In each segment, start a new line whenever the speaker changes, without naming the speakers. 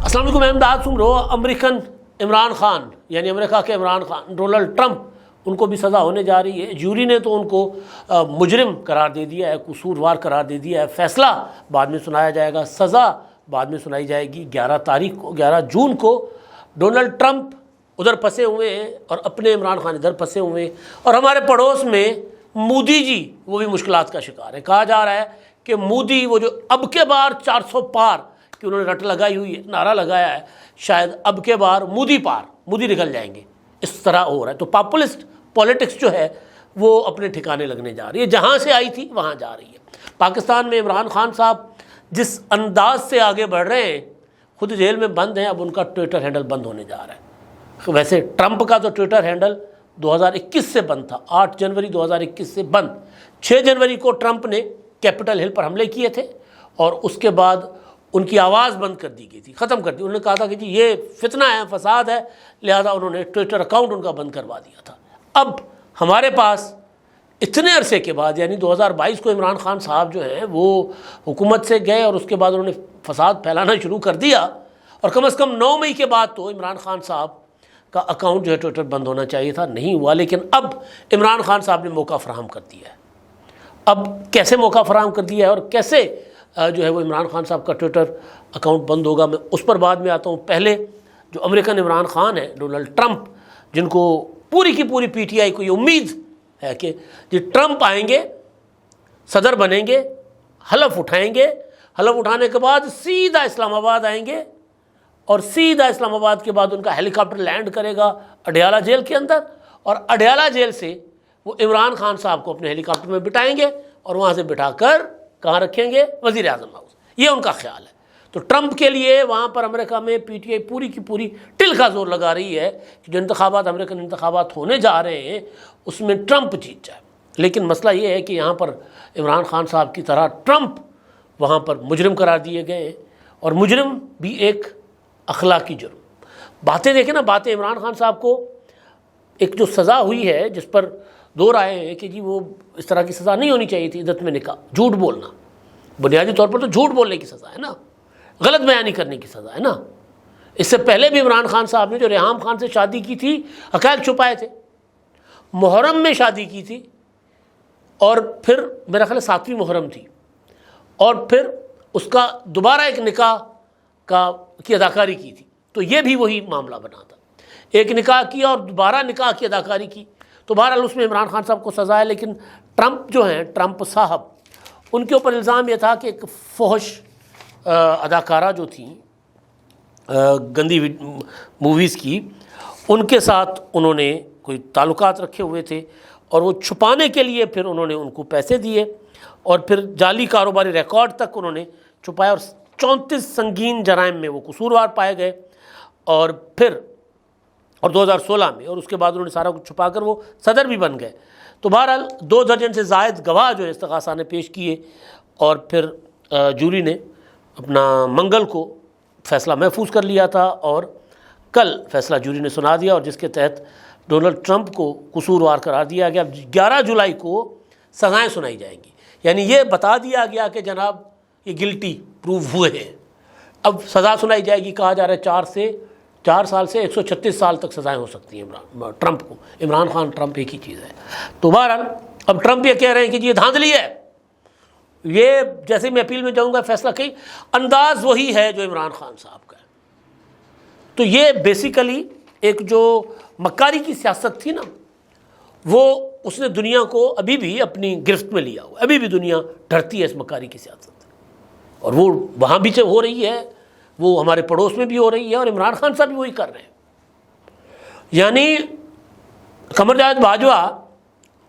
السلام علیکم، میں امداد سن رہو امریکن عمران خان یعنی امریکہ کے عمران خان ڈونلڈ ٹرمپ، ان کو بھی سزا ہونے جا رہی ہے۔ جیوری نے تو ان کو مجرم قرار دے دیا ہے، قصوروار قرار دے دیا ہے۔ فیصلہ بعد میں سنایا جائے گا، سزا بعد میں سنائی جائے گی 11 جون کو۔ ڈونلڈ ٹرمپ ادھر پھنسے ہوئے ہیں اور اپنے عمران خان ادھر پھنسے ہوئے ہیں، اور ہمارے پڑوس میں مودی جی وہ بھی مشکلات کا شکار ہے۔ کہا جا رہا ہے کہ مودی وہ جو اب کے بار 400 پار کہ انہوں نے رٹ لگائی ہوئی ہے، نعرہ لگایا ہے، شاید اب کے بار مودی پار، مودی نکل جائیں گے، اس طرح ہو رہا ہے۔ تو پاپولسٹ پولیٹکس جو ہے وہ اپنے ٹھکانے لگنے جا رہی ہے، جہاں سے آئی تھی وہاں جا رہی ہے۔ پاکستان میں عمران خان صاحب جس انداز سے آگے بڑھ رہے ہیں، خود جیل میں بند ہیں، اب ان کا ٹویٹر ہینڈل بند ہونے جا رہا ہے۔ ویسے ٹرمپ کا تو ٹویٹر ہینڈل 2021 سے بند تھا، 8 جنوری 2021 سے بند۔ 6 جنوری کو ٹرمپ نے کیپٹل ہل پر حملے کیے تھے اور اس کے بعد ان کی آواز بند کر دی گئی تھی، ختم کر دی۔ انہوں نے کہا تھا کہ جی یہ فتنہ ہے، فساد ہے، لہذا انہوں نے ٹویٹر اکاؤنٹ ان کا بند کروا دیا تھا۔ اب ہمارے پاس اتنے عرصے کے بعد یعنی 2022 کو عمران خان صاحب جو ہیں وہ حکومت سے گئے اور اس کے بعد انہوں نے فساد پھیلانا شروع کر دیا، اور کم از کم 9 مئی کے بعد تو عمران خان صاحب کا اکاؤنٹ جو ہے ٹویٹر بند ہونا چاہیے تھا، نہیں ہوا۔ لیکن اب عمران خان صاحب نے موقع فراہم کر دیا ہے۔ اب کیسے موقع فراہم کر دیا ہے اور کیسے جو ہے وہ عمران خان صاحب کا ٹویٹر اکاؤنٹ بند ہوگا، میں اس پر بعد میں آتا ہوں۔ پہلے جو امریکن عمران خان ہے ڈونلڈ ٹرمپ، جن کو پوری کی پوری پی ٹی آئی کو یہ امید ہے کہ جی ٹرمپ آئیں گے، صدر بنیں گے، حلف اٹھائیں گے، حلف اٹھانے کے بعد سیدھا اسلام آباد آئیں گے، اور سیدھا اسلام آباد کے بعد ان کا ہیلی کاپٹر لینڈ کرے گا اڈیالہ جیل کے اندر، اور اڈیالہ جیل سے وہ عمران خان صاحب کو اپنے ہیلی کاپٹر میں بٹھائیں گے اور وہاں سے بٹھا کر کہاں رکھیں گے؟ وزیر اعظم ہاؤس۔ یہ ان کا خیال ہے۔ تو ٹرمپ کے لیے وہاں پر امریکہ میں پی ٹی آئی پوری کی پوری ٹل کا زور لگا رہی ہے کہ جو انتخابات امریکن انتخابات ہونے جا رہے ہیں اس میں ٹرمپ جیت جائے۔ لیکن مسئلہ یہ ہے کہ یہاں پر عمران خان صاحب کی طرح ٹرمپ وہاں پر مجرم قرار دیے گئے ہیں، اور مجرم بھی ایک اخلاقی جرم۔ باتیں دیکھیں نا، باتیں عمران خان صاحب کو ایک جو سزا ہوئی ہے جس پر دو رائے ہیں کہ جی وہ اس طرح کی سزا نہیں ہونی چاہیے تھی، عدت میں نکاح، جھوٹ بولنا، بنیادی طور پر تو جھوٹ بولنے کی سزا ہے نا، غلط بیانی کرنے کی سزا ہے نا۔ اس سے پہلے بھی عمران خان صاحب نے جو ریحام خان سے شادی کی تھی، حقائق چھپائے تھے، محرم میں شادی کی تھی، اور پھر میرا خیال 7ویں محرم تھی، اور پھر اس کا دوبارہ ایک نکاح کی اداکاری کی تھی۔ تو یہ بھی وہی معاملہ بنا تھا، ایک نکاح کیا اور دوبارہ نکاح کی اداکاری کی۔ تو بہرحال اس میں عمران خان صاحب کو سزا ہے۔ لیکن ٹرمپ جو ہیں، ٹرمپ صاحب، ان کے اوپر الزام یہ تھا کہ ایک فحش اداکارہ جو تھیں گندی موویز کی، ان کے ساتھ انہوں نے کوئی تعلقات رکھے ہوئے تھے، اور وہ چھپانے کے لیے پھر انہوں نے ان کو پیسے دیے، اور پھر جعلی کاروباری ریکارڈ تک انہوں نے چھپایا، اور 34 سنگین جرائم میں وہ قصوروار پائے گئے، اور پھر 2016 میں، اور اس کے بعد انہوں نے سارا کچھ چھپا کر وہ صدر بھی بن گئے۔ تو بہرحال 2 درجن سے زائد گواہ جو ہے استغاثہ نے پیش کیے، اور پھر جوری نے اپنا منگل کو فیصلہ محفوظ کر لیا تھا، اور کل فیصلہ جوری نے سنا دیا، اور جس کے تحت ڈونلڈ ٹرمپ کو قصوروار قرار دیا گیا۔ 11 جولائی کو سزائیں سنائی جائیں گی، یعنی یہ بتا دیا گیا کہ جناب یہ گلٹی پروو ہوئے ہیں۔ اب سزا سنائی جائے گی، کہا جا رہا ہے 4 سال سے 136 سال تک سزائیں ہو سکتی ہیں ٹرمپ کو۔ عمران خان ٹرمپ ایک ہی چیز ہے۔ تو بہرحال اب ٹرمپ یہ کہہ رہے ہیں کہ جی یہ دھاندلی ہے، یہ جیسے میں اپیل میں جاؤں گا فیصلہ کہیں انداز وہی ہے جو عمران خان صاحب کا ہے۔ تو یہ بیسیکلی ایک جو مکاری کی سیاست تھی نا، وہ اس نے دنیا کو ابھی بھی اپنی گرفت میں لیا ہوا، ابھی بھی دنیا ڈرتی ہے اس مکاری کی سیاست، اور وہ وہاں بھی ہو رہی ہے، وہ ہمارے پڑوس میں بھی ہو رہی ہے، اور عمران خان صاحب بھی وہی کر رہے ہیں۔ یعنی قمر جاوید باجوہ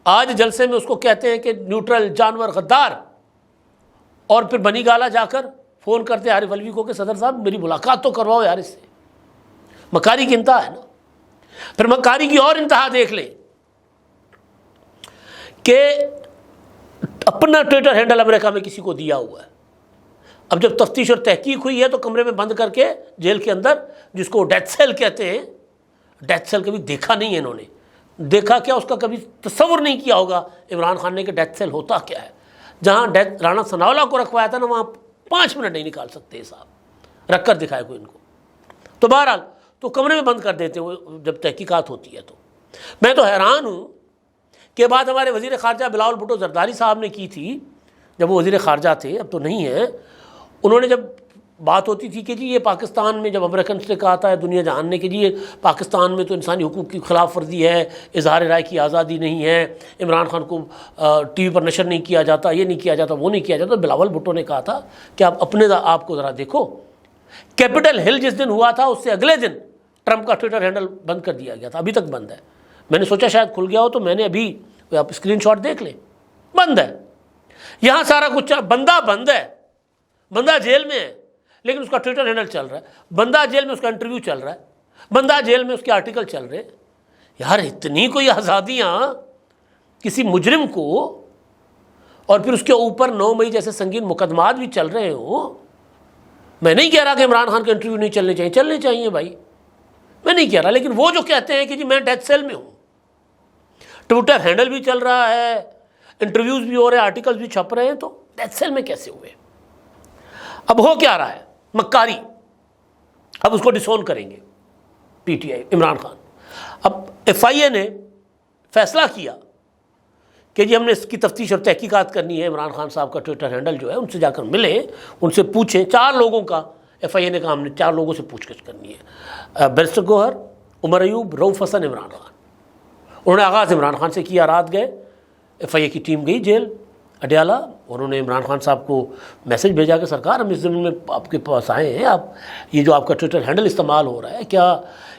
آج جلسے میں اس کو کہتے ہیں کہ نیوٹرل، جانور، غدار، اور پھر بنی گالا جا کر فون کرتے عارف علوی کو کہ صدر صاحب میری ملاقات تو کرواؤ یار اس سے۔ مکاری کی انتہا ہے نا۔ پھر مکاری کی اور انتہا دیکھ لیں کہ اپنا ٹویٹر ہینڈل امریکہ میں کسی کو دیا ہوا ہے۔ اب جب تفتیش اور تحقیق ہوئی ہے تو کمرے میں بند کر کے جیل کے اندر، جس کو ڈیتھ سیل کہتے ہیں، ڈیتھ سیل کبھی دیکھا نہیں ہے انہوں نے، دیکھا کیا اس کا کبھی تصور نہیں کیا ہوگا عمران خان نے کہ ڈیتھ سیل ہوتا کیا ہے۔ جہاں رانا ثناءاللہ کو رکھوایا تھا نا، وہاں 5 منٹ نہیں نکال سکتے صاحب، رکھ کر دکھائے کوئی ان کو۔ تو بہرحال تو کمرے میں بند کر دیتے ہیں وہ جب تحقیقات ہوتی ہے. تو میں تو حیران ہوں کہ بات ہمارے وزیر خارجہ بلاول بھٹو زرداری صاحب نے کی تھی جب وہ وزیر خارجہ تھے، اب تو نہیں ہیں. انہوں نے جب بات ہوتی تھی کہ جی یہ پاکستان میں، جب امریکنس نے کہا تھا دنیا جہان نے کہ جی یہ پاکستان میں تو انسانی حقوق کی خلاف ورزی ہے، اظہار رائے کی آزادی نہیں ہے، عمران خان کو ٹی وی پر نشر نہیں کیا جاتا، یہ نہیں کیا جاتا، وہ نہیں کیا جاتا. بلاول بھٹو نے کہا تھا کہ آپ کو ذرا دیکھو، کیپٹل ہل جس دن ہوا تھا اس سے اگلے دن ٹرمپ کا ٹویٹر ہینڈل بند کر دیا گیا تھا، ابھی تک بند ہے. میں نے سوچا شاید کھل گیا ہو، تو میں نے ابھی، آپ اسکرین شاٹ دیکھ لیں، بند ہے. یہاں سارا کچھ بندہ بند ہے، بندہ جیل میں ہے لیکن اس کا ٹویٹر ہینڈل چل رہا ہے، بندہ جیل میں اس کا انٹرویو چل رہا ہے، بندہ جیل میں اس کے آرٹیکل چل رہے ہیں. یار اتنی کوئی آزادیاں کسی مجرم کو، اور پھر اس کے اوپر 9 مئی جیسے سنگین مقدمات بھی چل رہے ہوں. میں نہیں کہہ رہا کہ عمران خان کے انٹرویو نہیں چلنے چاہیے، چلنے چاہیے بھائی، میں نہیں کہہ رہا. لیکن وہ جو کہتے ہیں کہ جی میں ڈیتھ سیل میں ہوں، ٹویٹر ہینڈل بھی چل رہا ہے، انٹرویوز بھی ہو رہے ہیں، آرٹیکلز بھی چھپ رہے ہیں، تو ڈیتھ سیل میں کیسے ہوئے؟ اب ہو کیا رہا ہے؟ مکاری. اب اس کو ڈسون کریں گے P T I, Imran Khan. اب ایف آئی اے نے فیصلہ کیا کہ جی ہم نے اس کی تفتیش اور تحقیقات کرنی ہے. عمران خان صاحب کا ٹویٹر ہینڈل جو ہے ان سے جا کر ملیں، ان سے پوچھیں. 4 لوگوں کا ایف آئی اے نے کہا ہم نے 4 لوگوں سے پوچھ گچھ کرنی ہے. بیرسٹر گوہر، عمر ایوب، رؤف حسن، عمران خان. انہوں نے آغاز عمران خان سے کیا. رات گئے، ایف آئی اے کی ٹیم گئی جیل اڈیالہ، اور انہوں نے عمران خان صاحب کو میسج بھیجا کہ سرکار ہم اس زمین میں آپ کے پاس آئے ہیں، آپ یہ جو آپ کا ٹویٹر ہینڈل استعمال ہو رہا ہے، کیا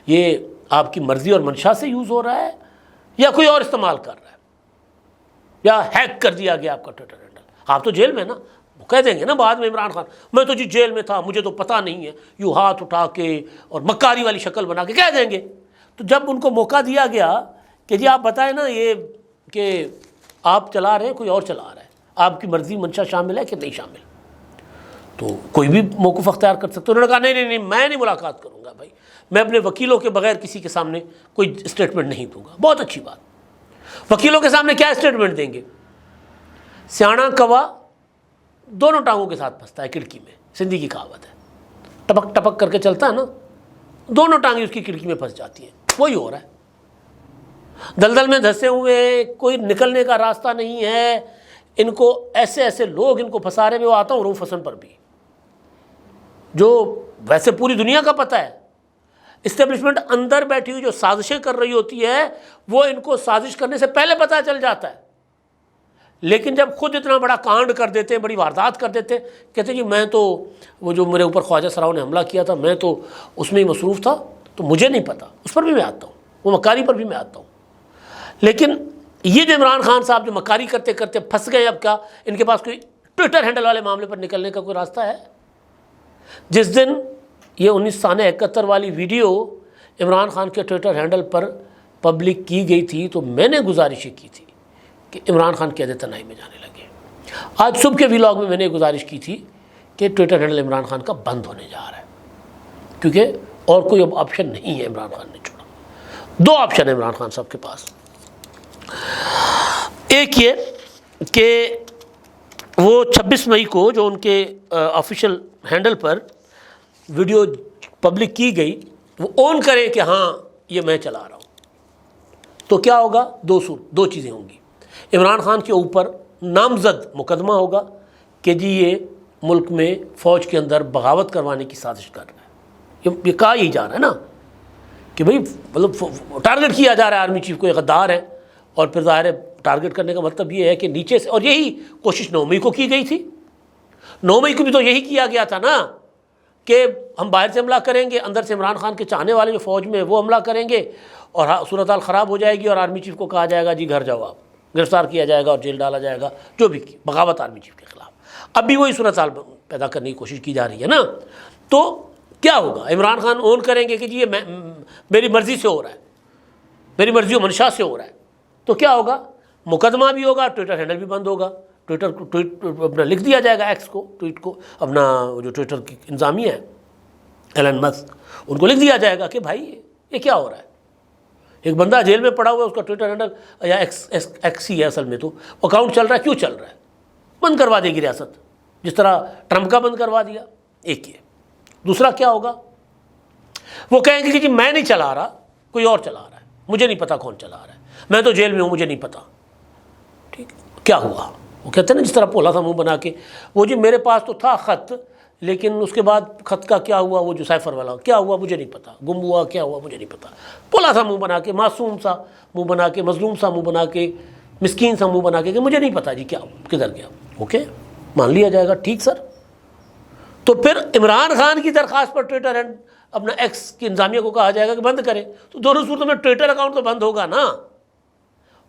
یہ آپ کی مرضی اور منشا سے یوز ہو رہا ہے یا کوئی اور استعمال کر رہا ہے، یا ہیک کر دیا گیا آپ کا ٹویٹر ہینڈل؟ آپ تو جیل میں نا. وہ کہہ دیں گے نا بعد میں عمران خان میں تو جی جیل میں تھا، مجھے تو پتہ نہیں ہے، یوں ہاتھ اٹھا کے اور مکاری والی شکل بنا کے کہہ دیں گے. تو جب ان کو موقع دیا گیا کہ جی آپ بتائیں نا یہ کہ آپ چلا رہے ہیں، کوئی اور چلا رہا ہے، آپ کی مرضی منشا شامل ہے کہ نہیں شامل، تو کوئی بھی موقف اختیار کر سکتے. انہوں نے کہا نہیں میں نہیں ملاقات کروں گا بھائی، میں اپنے وکیلوں کے بغیر کسی کے سامنے کوئی اسٹیٹمنٹ نہیں دوں گا. بہت اچھی بات. وکیلوں کے سامنے کیا اسٹیٹمنٹ دیں گے؟ سیاڑا کوا دونوں ٹانگوں کے ساتھ پھنستا ہے کھڑکی میں، سندھی کی کہاوت ہے، ٹپک ٹپک کر کے چلتا ہے نا، دونوں ٹانگیں اس کی کھڑکی میں پھنس جاتی ہیں. وہی ہو رہا ہے. دلدل میں دھسے ہوئے، کوئی نکلنے کا راستہ نہیں ہے. ان کو ایسے لوگ ان کو پھنسا رہے ہیں. میں وہ آتا ہوں رؤف حسن پر بھی، جو ویسے پوری دنیا کا پتہ ہے، اسٹیبلشمنٹ اندر بیٹھی ہوئی جو سازشیں کر رہی ہوتی ہے وہ ان کو سازش کرنے سے پہلے پتہ چل جاتا ہے. لیکن جب خود اتنا بڑا کانڈ کر دیتے ہیں، بڑی واردات کر دیتے ہیں، کہتے ہیں جی میں تو وہ جو میرے اوپر خواجہ سراؤں نے حملہ کیا تھا میں تو اس میں ہی مصروف تھا، تو مجھے نہیں پتہ. اس پر بھی میں آتا ہوں، وہ مکاری پر بھی میں آتا ہوں. لیکن یہ جو عمران خان صاحب جو مکاری کرتے کرتے پھنس گئے، اب کیا ان کے پاس کوئی ٹویٹر ہینڈل والے معاملے پر نکلنے کا کوئی راستہ ہے؟ جس دن یہ 1971 والی ویڈیو عمران خان کے ٹویٹر ہینڈل پر پبلک کی گئی تھی تو میں نے گزارش کی تھی کہ عمران خان قید تنہائی میں جانے لگے. آج صبح کے ویلاگ میں نے گزارش کی تھی کہ ٹویٹر ہینڈل عمران خان کا بند ہونے جا رہا ہے، کیونکہ اور کوئی اب آپشن نہیں ہے. عمران خان نے چھوڑا. 2 آپشن ہیں عمران خان صاحب کے پاس. ایک یہ کہ وہ 26 مئی کو جو ان کے آفیشیل ہینڈل پر ویڈیو پبلک کی گئی وہ اون کریں کہ ہاں یہ میں چلا رہا ہوں. تو کیا ہوگا؟ 2 چیزیں ہوں گی. عمران خان کے اوپر نامزد مقدمہ ہوگا کہ جی یہ ملک میں فوج کے اندر بغاوت کروانے کی سازش کر رہا ہے. یہ کہا ہی جا رہا ہے نا کہ بھئی مطلب ٹارگٹ کیا جا رہا ہے آرمی چیف کو، یہ غدار ہے. اور پھر ظاہر ہے ٹارگٹ کرنے کا مطلب یہ ہے کہ نیچے سے، اور یہی کوشش 9 مئی کو کی گئی تھی. 9 مئی کو بھی تو یہی کیا گیا تھا نا کہ ہم باہر سے حملہ کریں گے، اندر سے عمران خان کے چاہنے والے جو فوج میں وہ حملہ کریں گے، اور صورتحال خراب ہو جائے گی اور آرمی چیف کو کہا جائے گا جی گھر جاؤ، آپ گرفتار کیا جائے گا اور جیل ڈالا جائے گا، جو بھی کی بغاوت آرمی چیف کے خلاف. اب بھی وہی صورتحال پیدا کرنے کی کوشش کی جا رہی ہے نا. تو کیا ہوگا؟ عمران خان اون کریں گے کہ جی یہ میری مرضی سے ہو رہا ہے، میری مرضی و منشا سے ہو رہا ہے. تو کیا ہوگا؟ مقدمہ بھی ہوگا، ٹویٹر ہینڈل بھی بند ہوگا. ٹویٹ اپنا لکھ دیا جائے گا ایکس کو، ٹویٹ کو، اپنا جو ٹویٹر کی انتظامیہ ہے ایلن مسک، ان کو لکھ دیا جائے گا کہ بھائی یہ کیا ہو رہا ہے. ایک بندہ جیل میں پڑا ہوا ہے، اس کا ٹویٹر ہینڈل یا ایکس ہی ہے اصل میں، تو اکاؤنٹ چل رہا ہے، کیوں چل رہا ہے؟ بند کروا دے گی ریاست، جس طرح ٹرمپ کا بند کروا دیا. ایک یہ. دوسرا کیا ہوگا وہ کہیں گے کہ جی میں نہیں چلا رہا، کوئی اور چلا رہا ہے، مجھے نہیں پتا کون چلا رہا ہے، میں تو جیل میں ہوں، مجھے نہیں پتا. ٹھیک ہے، کیا ہوا؟ وہ کہتے ہیں نا جس طرح بولا تھا منہ بنا کے، وہ جی میرے پاس تو تھا خط، لیکن اس کے بعد خط کا کیا ہوا، وہ جو سائفر والا کیا ہوا مجھے نہیں پتا، گم ہوا کیا ہوا مجھے نہیں پتا. بولا تھا منہ بنا کے، معصوم سا منہ بنا کے، مظلوم سا منہ بنا کے، مسکین سا منہ بنا کے کہ مجھے نہیں پتا جی کیا کدھر گیا. اوکے، مان لیا جائے گا، ٹھیک سر. تو پھر عمران خان کی درخواست پر ٹویٹر اینڈ اپنا ایکس کی انتظامیہ کو کہا جائے گا کہ بند کرے، تو دونوں صورتوں میں ٹویٹر اکاؤنٹ تو بند ہوگا نا.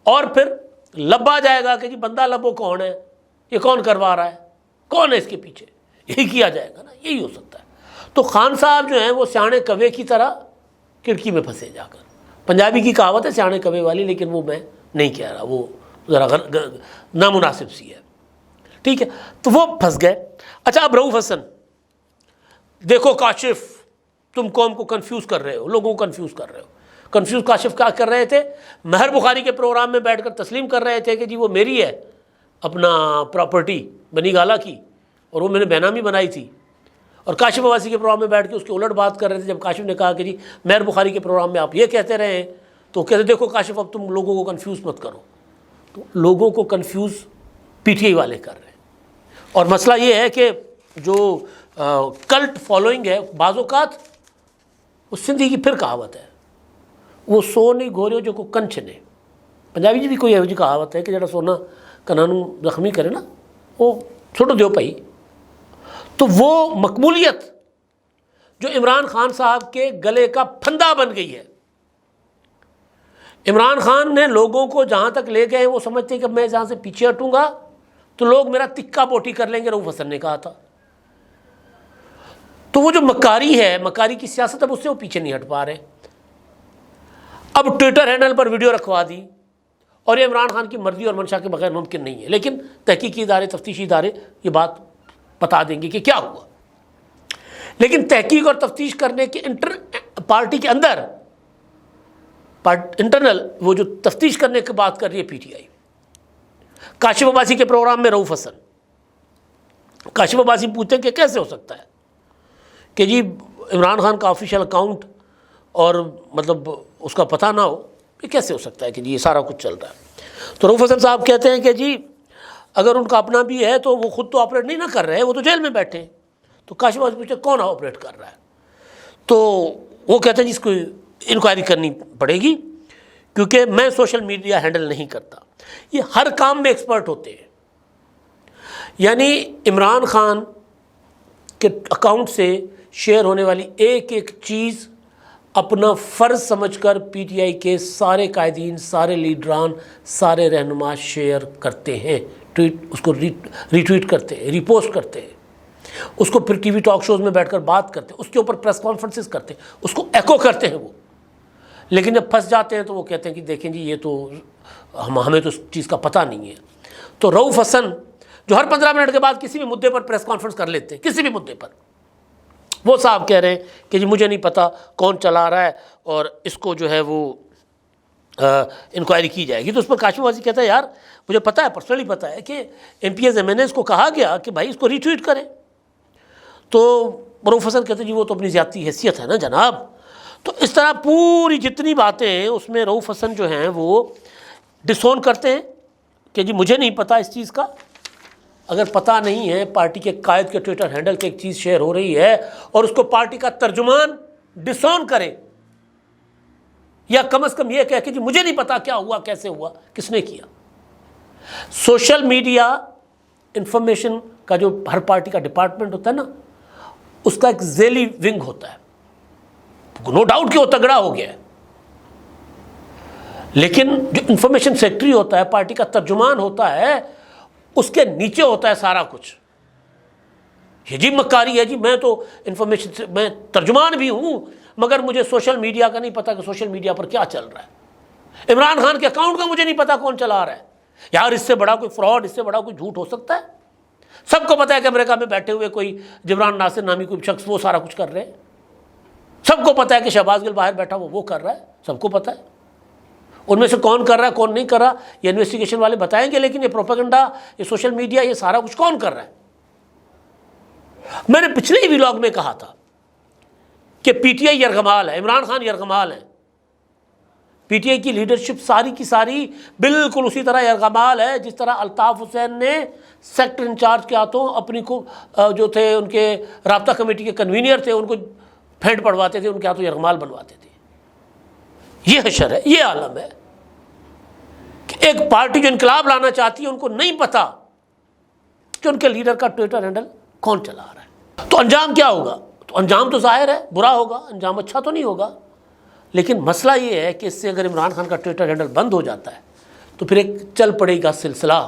اور پھر لبا جائے گا کہ جی بندہ لبو کون ہے، یہ کون کروا رہا ہے، کون ہے اس کے پیچھے، یہی کیا جائے گا نا، یہی ہو سکتا ہے. تو خان صاحب جو ہیں وہ سیانے کوے کی طرح کھڑکی میں پھنسے جا کر. پنجابی کی کہاوت ہے سیانے کوے والی، لیکن وہ میں نہیں کہہ رہا، وہ ذرا نامناسب سی ہے. ٹھیک ہے، تو وہ پھنس گئے. اچھا، اب رؤوف حسن دیکھو، کاشف تم قوم کو کنفیوز کر رہے ہو، لوگوں کو کنفیوز کر رہے ہو. کنفیوز کاشف کیا کر رہے تھے؟ مہر بخاری کے پروگرام میں بیٹھ کر تسلیم کر رہے تھے کہ جی وہ میری ہے اپنا پراپرٹی بنی گالہ کی، اور وہ میں نے بینامی بنائی تھی. اور کاشف عباسی کے پروگرام میں بیٹھ کے اس کے الٹ بات کر رہے تھے. جب کاشف نے کہا کہ جی مہر بخاری کے پروگرام میں آپ یہ کہتے رہے ہیں، تو کہتے دیکھو کاشف اب تم لوگوں کو کنفیوز مت کرو. تو لوگوں کو کنفیوز پی ٹی آئی والے کر رہے ہیں. اور مسئلہ یہ ہے کہ جو کلٹ فالوئنگ ہے، بعض اوقات اس سندھی کی پھر کہاوت ہے، وہ سو نہیں گھوریو جو کو کنچ نے. پنجابی جی بھی کوئی ایسی کہاوت ہے کہ جڑا سونا کنانو زخمی کرے نا، وہ چھوٹو دیو پئی. تو وہ مقبولیت جو عمران خان صاحب کے گلے کا پھندا بن گئی ہے. عمران خان نے لوگوں کو جہاں تک لے گئے وہ سمجھتے ہیں کہ میں جہاں سے پیچھے ہٹوں گا تو لوگ میرا تکا بوٹی کر لیں گے. رؤوف حسن نے کہا تھا. تو وہ جو مکاری ہے، مکاری کی سیاست، اب اس سے وہ پیچھے نہیں ہٹ پا رہے. اب ٹویٹر ہینڈل پر ویڈیو رکھوا دی، اور یہ عمران خان کی مرضی اور منشا کے بغیر ممکن نہیں ہے. لیکن تحقیقی ادارے، تفتیشی ادارے یہ بات بتا دیں گے کہ کیا ہوا. لیکن تحقیق اور تفتیش کرنے کے پارٹی کے اندر انٹرنل وہ جو تفتیش کرنے کی بات کر رہی ہے P T I. Kashif Abbasi کے پروگرام میں رؤوف حسن، کاشف عباسی پوچھتے ہیں کہ کیسے ہو سکتا ہے کہ جی عمران خان کا آفیشیل اکاؤنٹ اور مطلب اس کا پتہ نہ ہو، یہ کیسے ہو سکتا ہے کہ جی یہ سارا کچھ چل رہا ہے. تو رؤوف حسن صاحب کہتے ہیں کہ جی اگر ان کا اپنا بھی ہے تو وہ خود تو آپریٹ نہیں نہ کر رہے ہیں، وہ تو جیل میں بیٹھے ہیں. تو کاشف عباسی پوچھتے کون آپریٹ کر رہا ہے؟ تو وہ کہتے ہیں جی اس کو انکوائری کرنی پڑے گی، کیونکہ میں سوشل میڈیا ہینڈل نہیں کرتا. یہ ہر کام میں ایکسپرٹ ہوتے ہیں. یعنی عمران خان کے اکاؤنٹ سے شیئر ہونے والی ایک ایک چیز اپنا فرض سمجھ کر پی ٹی آئی کے سارے قائدین، سارے لیڈران، سارے رہنما شیئر کرتے ہیں، اس کو ری ٹویٹ کرتے ہیں، ری پوسٹ کرتے ہیں، اس کو پھر ٹی وی ٹاک شوز میں بیٹھ کر بات کرتے ہیں، اس کے اوپر پریس کانفرنسز کرتے ہیں، اس کو ایکو کرتے ہیں وہ. لیکن جب پھنس جاتے ہیں تو وہ کہتے ہیں کہ دیکھیں جی یہ تو ہمیں تو اس چیز کا پتہ نہیں ہے. تو رؤوف حسن جو ہر 15 منٹ کے بعد کسی بھی مدعے پر پریس کانفرنس کر لیتے ہیں، کسی بھی مدعے پر، وہ صاحب کہہ رہے ہیں کہ جی مجھے نہیں پتا کون چلا رہا ہے اور اس کو جو ہے وہ انکوائری کی جائے گی. تو اس پر کاشف عباسی کہتا ہے یار مجھے پتا ہے، پرسنلی پتا ہے کہ M P As M N As کو کہا گیا کہ بھائی اس کو ری ٹویٹ کریں. تو رؤوف حسن کہتے ہیں جی وہ تو اپنی ذاتی حیثیت ہے نا جناب. تو اس طرح پوری جتنی باتیں ہیں اس میں رؤوف حسن جو ہیں وہ ڈسون کرتے ہیں کہ جی مجھے نہیں پتا اس چیز کا. اگر پتہ نہیں ہے پارٹی کے قائد کے ٹویٹر ہینڈل سے ایک چیز شیئر ہو رہی ہے اور اس کو پارٹی کا ترجمان ڈسون کرے، یا کم از کم یہ کہے کہ جی مجھے نہیں پتا کیا ہوا، کیسے ہوا، کس نے کیا. سوشل میڈیا انفارمیشن کا جو ہر پارٹی کا ڈپارٹمنٹ ہوتا ہے نا، اس کا ایک ذیلی ونگ ہوتا ہے. نو ڈاؤٹ کہ وہ تگڑا ہو گیا ہے، لیکن جو انفارمیشن سیکرٹری ہوتا ہے، پارٹی کا ترجمان ہوتا ہے، اس کے نیچے ہوتا ہے سارا کچھ. یہ جی مکاری ہے جی، میں تو انفارمیشن سے میں ترجمان بھی ہوں مگر مجھے سوشل میڈیا کا نہیں پتا کہ سوشل میڈیا پر کیا چل رہا ہے. عمران خان کے اکاؤنٹ کا مجھے نہیں پتا کون چلا رہا ہے. یار اس سے بڑا کوئی فراڈ، اس سے بڑا کوئی جھوٹ ہو سکتا ہے؟ سب کو پتا ہے کہ امریکہ میں بیٹھے ہوئے کوئی جبران ناصر نامی کوئی شخص وہ سارا کچھ کر رہے ہیں. سب کو پتا ہے کہ شہباز گل باہر بیٹھا وہ کر رہا ہے، سب کو پتا ہے. ان میں سے کون کر رہا ہے کون نہیں کر رہا یہ انویسٹیگیشن والے بتائیں گے، لیکن یہ پروپیگنڈا، یہ سوشل میڈیا، یہ سارا کچھ کون کر رہا ہے؟ میں نے پچھلے ہی ولاگ میں کہا تھا کہ پی ٹی آئی یرغمال ہے، عمران خان یرغمال ہیں. پی ٹی آئی کی لیڈرشپ ساری کی ساری بالکل اسی طرح یرغمال ہے جس طرح الطاف حسین نے سیکٹر انچارج کے ہاتھوں اپنی کو جو تھے ان کے رابطہ کمیٹی کے کنوینئر تھے ان کو پھینٹ پڑھواتے تھے، ان کے ہاتھوں یرغمال بنواتے تھے. یہ حشر ہے، یہ عالم ہے کہ ایک پارٹی جو انقلاب لانا چاہتی ہے ان کو نہیں پتہ کہ ان کے لیڈر کا ٹویٹر ہینڈل کون چلا رہا ہے. تو انجام کیا ہوگا؟ تو انجام تو ظاہر ہے برا ہوگا، انجام اچھا تو نہیں ہوگا. لیکن مسئلہ یہ ہے کہ اس سے اگر عمران خان کا ٹویٹر ہینڈل بند ہو جاتا ہے تو پھر ایک چل پڑے گا سلسلہ.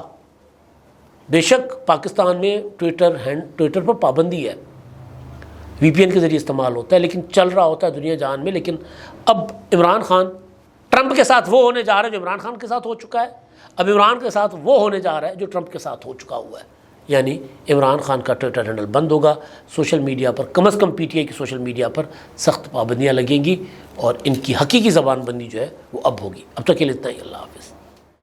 بے شک پاکستان میں ٹویٹر پر پابندی ہے، وی پی این کے ذریعے استعمال ہوتا ہے، لیکن چل رہا ہوتا ہے دنیا جہان میں. لیکن اب عمران خان ٹرمپ کے ساتھ وہ ہونے جا رہا ہے جو عمران خان کے ساتھ ہو چکا ہے، اب عمران کے ساتھ وہ ہونے جا رہا ہے جو ٹرمپ کے ساتھ ہو چکا ہوا ہے. یعنی عمران خان کا ٹویٹر ہینڈل بند ہوگا، social media per come is come P T I کی سوشل میڈیا پر سخت پابندیاں لگیں گی اور ان کی حقیقی زبان بندی جو ہے وہ اب ہوگی. اب تک کے لیے اتنا ہی. اللہ حافظ.